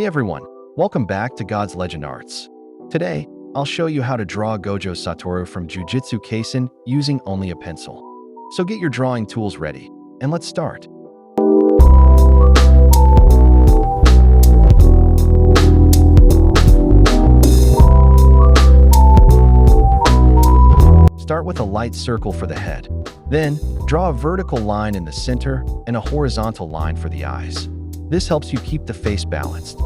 everyone, welcome back to God's Legend Arts. Today, I'll show you how to draw Gojo Satoru from Jujutsu Kaisen using only a pencil. So get your drawing tools ready, and let's start. Start with a light circle for the head. Then, draw a vertical line in the center and a horizontal line for the eyes. This helps you keep the face balanced.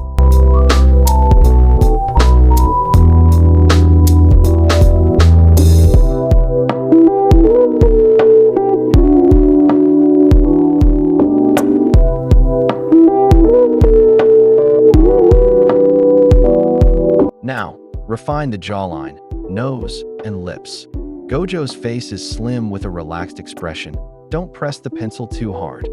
Now, refine the jawline, nose, and lips. Gojo's face is slim with a relaxed expression. Don't press the pencil too hard.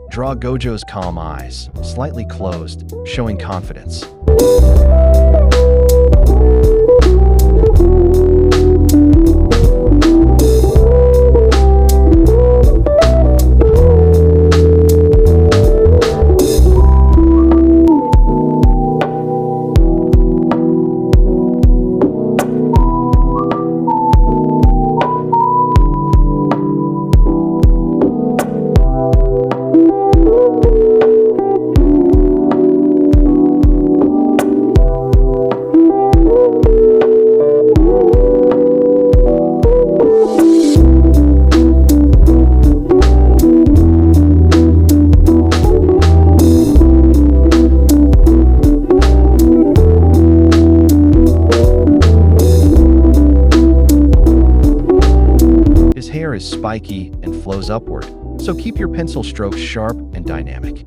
Draw Gojo's calm eyes, slightly closed, showing confidence. His hair is spiky and flows upward, so keep your pencil strokes sharp and dynamic.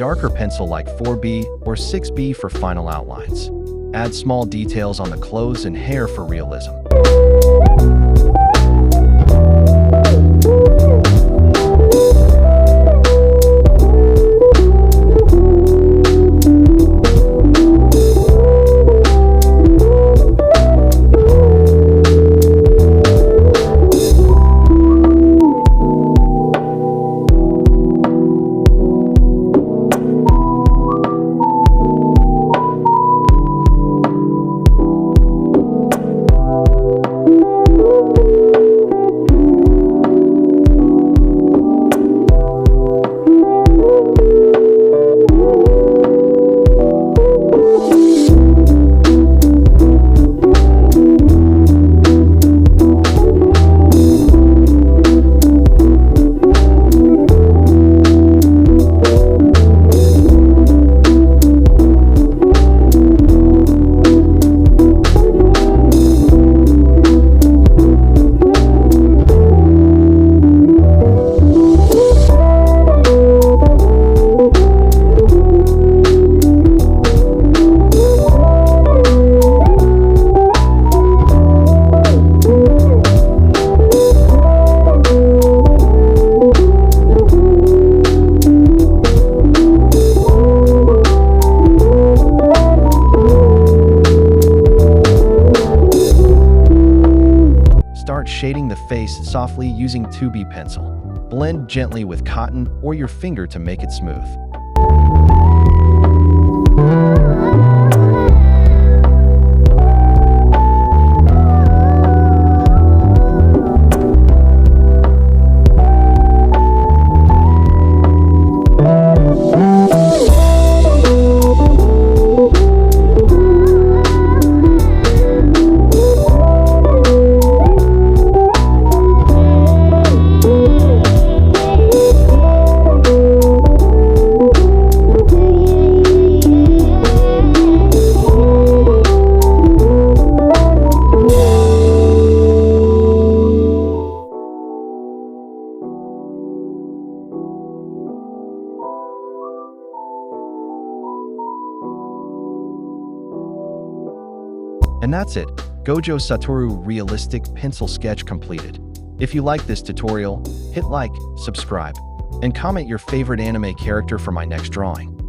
darker pencil like 4B or 6B for final outlines. Add small details on the clothes and hair for realism. Start shading the face softly using 2B pencil. Blend gently with cotton or your finger to make it smooth. And that's it, Gojo Satoru realistic pencil sketch completed. If you like this tutorial, hit like, subscribe, and comment your favorite anime character for my next drawing.